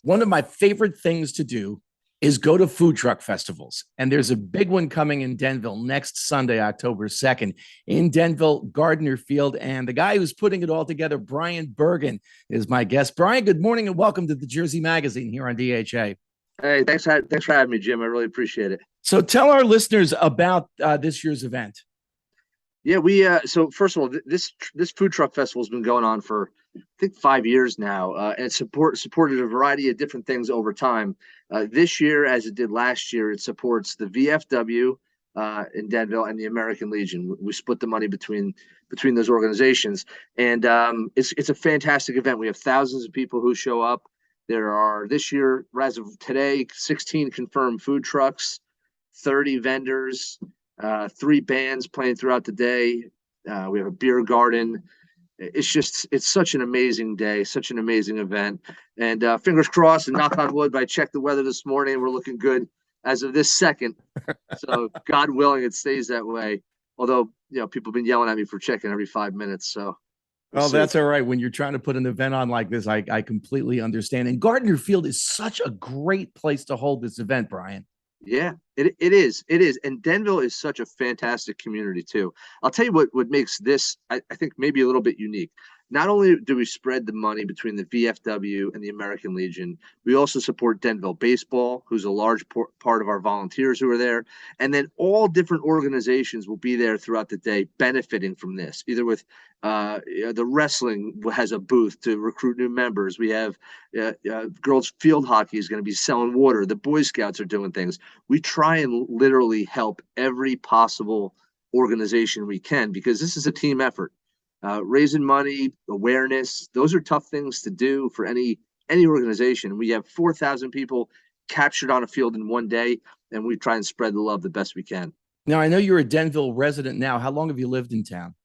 One of my favorite things to do is go to food truck festivals. And there's a big one coming in Denville next Sunday, October 2nd, in Denville, Gardner Field. And the guy who's putting it all together, Brian Bergen, is my guest. Brian, good morning and welcome to the Jersey Magazine here on DHA. Hey, thanks for having me, Jim. I really appreciate it. So tell our listeners about this year's event. Yeah, we so first of all, this food truck festival has been going on for I think 5 years now, and it supported a variety of different things over time. This year, as it did last year, it supports the VFW in Denville and the American Legion. We split the money between those organizations, and it's a fantastic event. We have thousands of people who show up. There are this year, as of today, 16 confirmed food trucks, 30 vendors. Three bands playing throughout the day. We have a beer garden. It's such an amazing day, such an amazing event. And fingers crossed and knock on wood, but I checked the weather this morning and we're looking good as of this second. So God willing, it stays that way. Although, people have been yelling at me for checking every 5 minutes. So well, that's all right. When you're trying to put an event on like this, I completely understand. And Gardner Field is such a great place to hold this event, Brian. Yeah, it is. It is. And Denville is such a fantastic community too. I'll tell you what makes this, I think, maybe a little bit unique. Not only do we spread the money between the VFW and the American Legion, we also support Denville Baseball, who's a large part of our volunteers who are there. And then all different organizations will be there throughout the day benefiting from this, either with the wrestling has a booth to recruit new members. We have girls field hockey is going to be selling water. The Boy Scouts are doing things. We try and literally help every possible organization we can because this is a team effort. Raising money, awareness, those are tough things to do for any organization. We have 4,000 people captured on a field in one day, and we try and spread the love the best we can. Now, I know you're a Denville resident now. How long have you lived in town?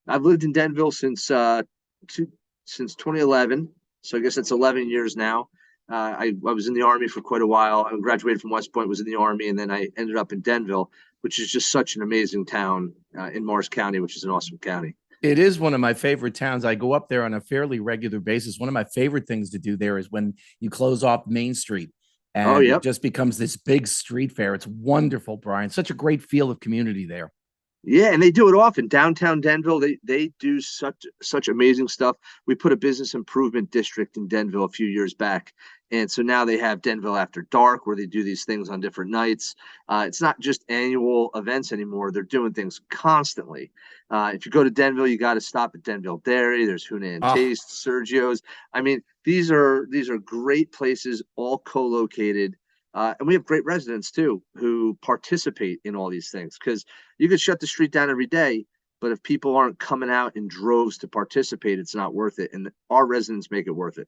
I've lived in Denville since 2011, so I guess that's 11 years now. I was in the Army for quite a while. I graduated from West Point, was in the Army, and then I ended up in Denville, which is just such an amazing town in Morris County, which is an awesome county. It is one of my favorite towns. I go up there on a fairly regular basis. One of my favorite things to do there is when you close off Main Street and it just becomes this big street fair. It's wonderful, Brian. Such a great feel of community there. Yeah, and they do it often. Downtown Denville, they do such amazing stuff. We put a business improvement district in Denville a few years back. And so now they have Denville After Dark, where they do these things on different nights. It's not just annual events anymore. They're doing things constantly. If you go to Denville, you got to stop at Denville Dairy. There's Hunan Taste, Sergio's. I mean, these are great places, all co-located. And we have great residents too who participate in all these things because you could shut the street down every day, but if people aren't coming out in droves to participate, it's not worth it. And our residents make it worth it.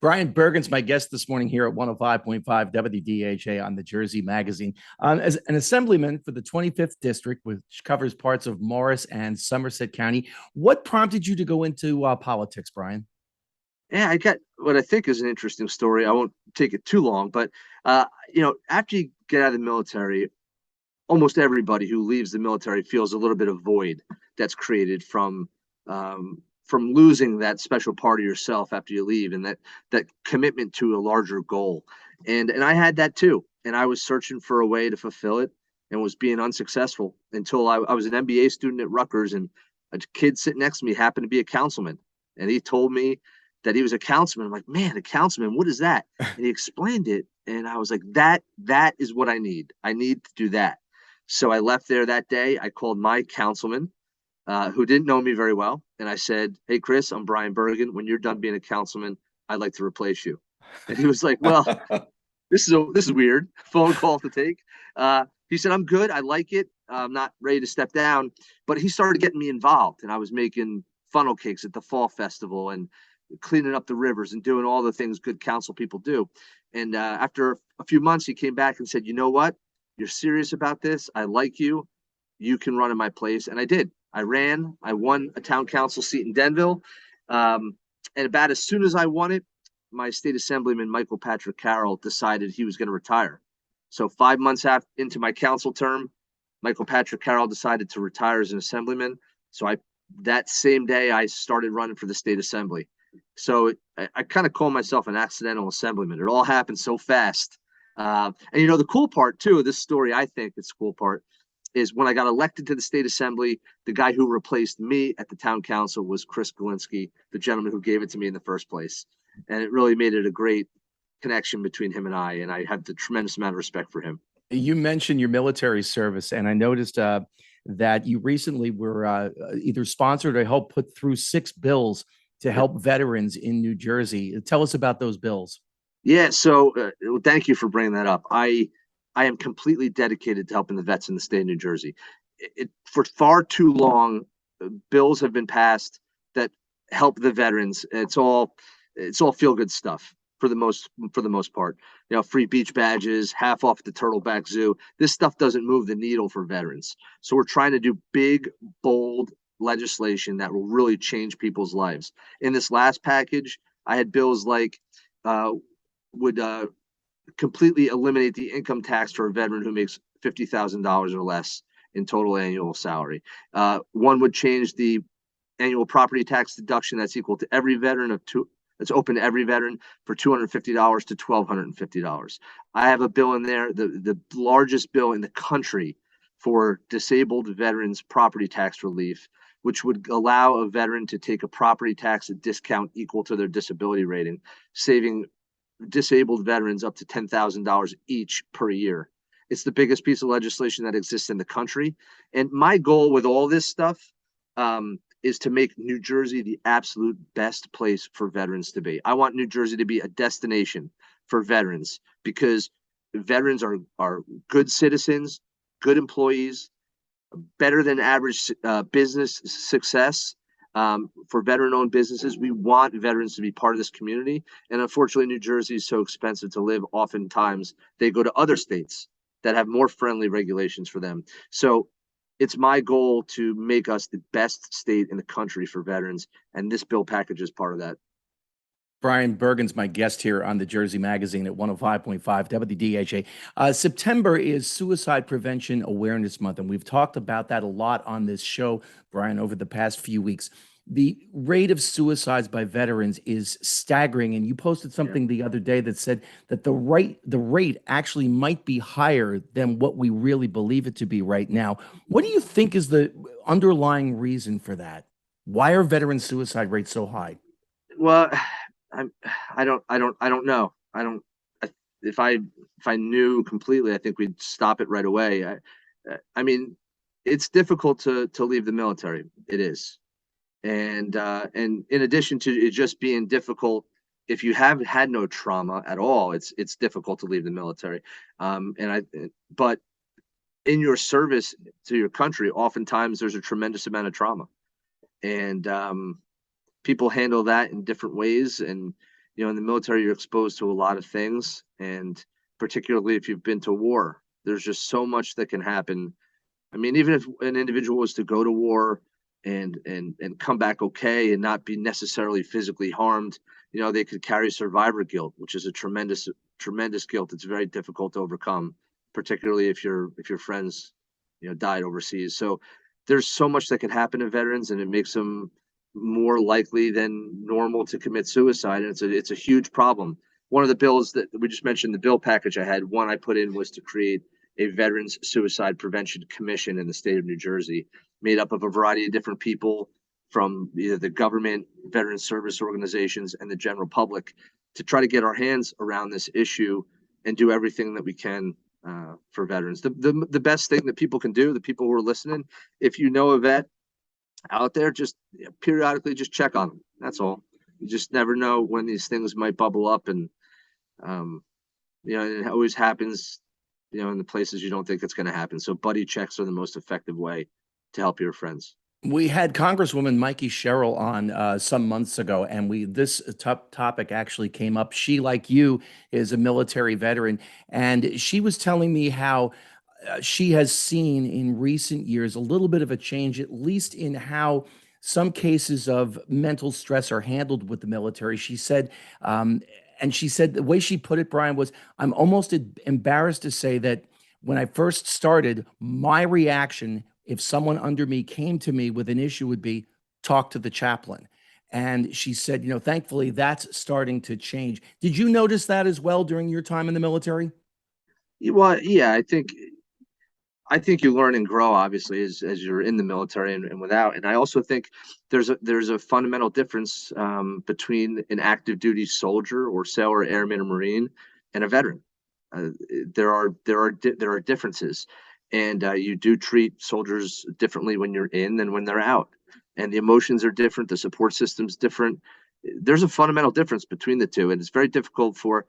Brian Bergen's my guest this morning here at 105.5 WDHA on the Jersey Magazine. As an assemblyman for the 25th District, which covers parts of Morris and Somerset County, what prompted you to go into politics, Brian? Yeah, I got what I think is an interesting story. I won't take it too long, but after you get out of the military, almost everybody who leaves the military feels a little bit of void that's created from losing that special part of yourself after you leave, and that commitment to a larger goal. And I had that too, and I was searching for a way to fulfill it, and was being unsuccessful until I was an MBA student at Rutgers, and a kid sitting next to me happened to be a councilman, and he told me that he was a councilman. I'm like, man, a councilman, what is that? And he explained it. And I was like, that is what I need. I need to do that. So I left there that day. I called my councilman, who didn't know me very well. And I said, hey, Chris, I'm Brian Bergen. When you're done being a councilman, I'd like to replace you. And he was like, well, this is weird phone call to take. He said, I'm good. I like it. I'm not ready to step down. But he started getting me involved. And I was making funnel cakes at the fall festival and cleaning up the rivers and doing all the things good council people do. And after a few months, he came back and said, you know what? You're serious about this. I like you. You can run in my place. And I did. I ran. I won a town council seat in Denville. And about as soon as I won it, my state assemblyman, Michael Patrick Carroll, decided he was going to retire. So 5 months into my council term, Michael Patrick Carroll decided to retire as an assemblyman. So that same day, I started running for the state assembly. So I kind of call myself an accidental assemblyman. It all happened so fast. And you know, the cool part too of this story, I think it's cool part, is when I got elected to the state assembly, the guy who replaced me at the town council was Chris Galinsky, the gentleman who gave it to me in the first place. And it really made it a great connection between him and I have the tremendous amount of respect for him. You mentioned your military service, and I noticed that you recently were either sponsored or helped put through 6 bills to help veterans in New Jersey. Tell us about those bills. Yeah, so thank you for bringing that up. I am completely dedicated to helping the vets in the state of New Jersey. For far too long, bills have been passed that help the veterans. It's all feel good stuff for the most part. You know, free beach badges, half off at the Turtleback Zoo. This stuff doesn't move the needle for veterans. So we're trying to do big, bold legislation that will really change people's lives. In this last package, I had bills like would completely eliminate the income tax for a veteran who makes $50,000 or less in total annual salary. One would change the annual property tax deduction that's equal to every veteran that's open to every veteran for $250 to $1,250. I have a bill in there, the largest bill in the country for disabled veterans property tax relief, which would allow a veteran to take a property tax discount equal to their disability rating, saving disabled veterans up to $10,000 each per year. It's the biggest piece of legislation that exists in the country. And my goal with all this stuff is to make New Jersey the absolute best place for veterans to be. I want New Jersey to be a destination for veterans because veterans are good citizens, good employees, better than average business success. For veteran-owned businesses, we want veterans to be part of this community. And unfortunately, New Jersey is so expensive to live. Oftentimes, they go to other states that have more friendly regulations for them. So it's my goal to make us the best state in the country for veterans. And this bill package is part of that. Brian Bergen's my guest here on the Jersey Magazine at 105.5 WDHA. September is Suicide Prevention Awareness Month, and we've talked about that a lot on this show, Brian, over the past few weeks. The rate of suicides by veterans is staggering, and you posted something the other day that said that the rate actually might be higher than what we really believe it to be right now. What do you think is the underlying reason for that? Why are veteran suicide rates so high? Well, I don't know. If I knew completely, I think we'd stop it right away. I mean, it's difficult to leave the military. It is. And in addition to it just being difficult, if you have had no trauma at all, it's difficult to leave the military. But in your service to your country, oftentimes there's a tremendous amount of trauma, and people handle that in different ways. And you know, in the military, you're exposed to a lot of things, and particularly if you've been to war, there's just so much that can happen. I mean, even if an individual was to go to war and come back okay and not be necessarily physically harmed, you know, they could carry survivor guilt, which is a tremendous guilt. It's very difficult to overcome, particularly if your friends, you know, died overseas. So there's so much that can happen to veterans, and it makes them more likely than normal to commit suicide. And it's a huge problem. One of the bills that we just mentioned, the bill package I had, one I put in was to create a Veterans Suicide Prevention Commission in the state of New Jersey, made up of a variety of different people from either the government, veteran service organizations, and the general public, to try to get our hands around this issue and do everything that we can for veterans. The best thing that people can do, the people who are listening, if you know a vet out there, just periodically just check on them. That's all. You just never know when these things might bubble up, and you know, it always happens, you know, in the places you don't think it's going to happen. So buddy checks are the most effective way to help your friends. We had Congresswoman Mikey Sherrill on some months ago, and this topic actually came up. She, like you, is a military veteran, and she was telling me how she has seen in recent years a little bit of a change, at least in how some cases of mental stress are handled with the military. She said, and she said the way she put it, Brian, was, I'm almost embarrassed to say that when I first started, my reaction, if someone under me came to me with an issue, would be talk to the chaplain. And she said, thankfully that's starting to change. Did you notice that as well during your time in the military? Well, yeah, I think you learn and grow obviously as you're in the military and without. And I also think there's a fundamental difference between an active duty soldier or sailor, airman, or marine, and a veteran. Uh, there are differences, and you do treat soldiers differently when you're in than when they're out, and the emotions are different. The support system's different. There's a fundamental difference between the two, and it's very difficult for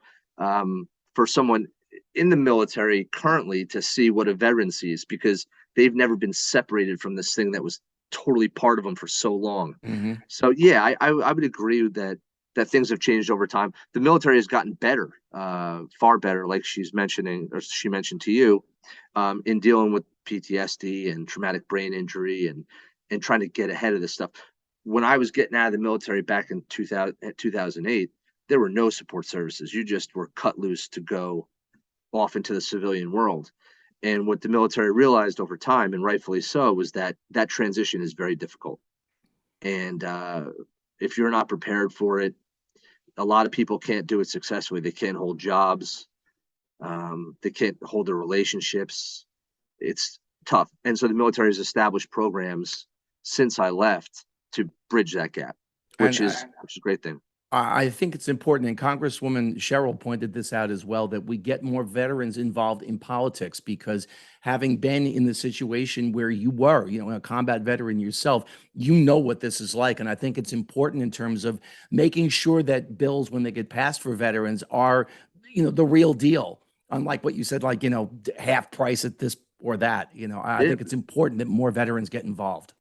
someone in the military currently to see what a veteran sees because they've never been separated from this thing that was totally part of them for so long. Hmm. So yeah, I would agree with that things have changed over time. The military has gotten better, far better, like she's mentioning or she mentioned to you, in dealing with PTSD and traumatic brain injury and trying to get ahead of this stuff. When I was getting out of the military back in 2008, there were no support services. You just were cut loose to go off into the civilian world. And what the military realized over time, and rightfully so, was that that transition is very difficult. And if you're not prepared for it, a lot of people can't do it successfully. They can't hold jobs. They can't hold their relationships. It's tough. And so the military has established programs since I left to bridge that gap, And which is a great thing. I think it's important, and Congresswoman Cheryl pointed this out as well, that we get more veterans involved in politics because having been in the situation where you were, a combat veteran yourself, you know what this is like. And I think it's important in terms of making sure that bills, when they get passed for veterans, are, the real deal. Unlike what you said, like, half price at this or that, I Yeah. think it's important that more veterans get involved.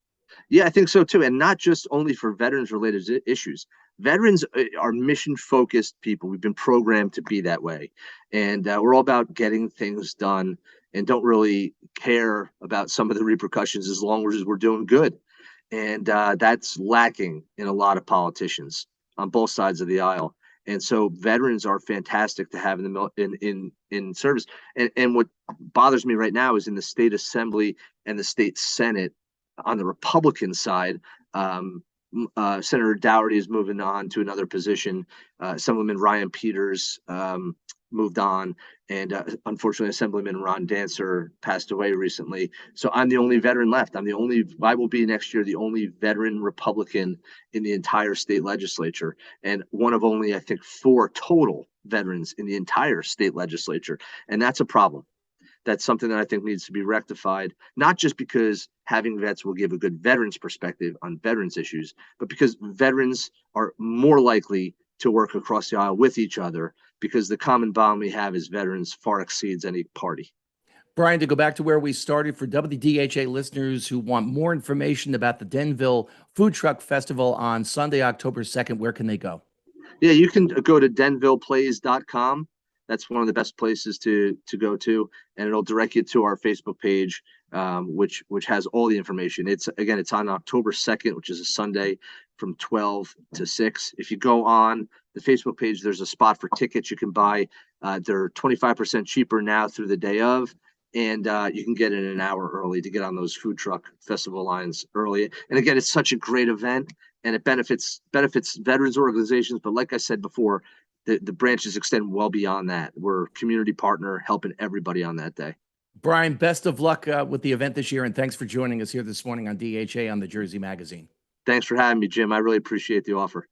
Yeah, I think so too. And not just only for veterans related issues. Veterans are mission focused people. We've been programmed to be that way. And we're all about getting things done and don't really care about some of the repercussions as long as we're doing good. And that's lacking in a lot of politicians on both sides of the aisle. And so veterans are fantastic to have in the in service. And what bothers me right now is in the state assembly and the state senate on the Republican side, Senator Dougherty is moving on to another position. Assemblyman Ryan Peters moved on, and unfortunately, Assemblyman Ron Dancer passed away recently. So I'm the only veteran left. I will be next year the only veteran Republican in the entire state legislature, and one of only, I think, 4 total veterans in the entire state legislature. And that's a problem. That's something that I think needs to be rectified, not just because having vets will give a good veterans perspective on veterans issues, but because veterans are more likely to work across the aisle with each other because the common bond we have as veterans far exceeds any party. Brian, to go back to where we started, for WDHA listeners who want more information about the Denville Food Truck Festival on Sunday, October 2nd, where can they go? Yeah, you can go to denvilleplays.com. That's one of the best places to go to, and it'll direct you to our Facebook page, which has all the information. It's on October 2nd, which is a Sunday, from 12 to 6. If you go on the Facebook page, there's a spot for tickets you can buy. They're 25% cheaper now through the day of, and you can get in an hour early to get on those food truck festival lines early. And again, it's such a great event, and it benefits veterans organizations. But like I said before, the branches extend well beyond that. We're a community partner helping everybody on that day. Brian, best of luck with the event this year, and thanks for joining us here this morning on DHA on the Jersey Magazine. Thanks for having me, Jim. I really appreciate the offer.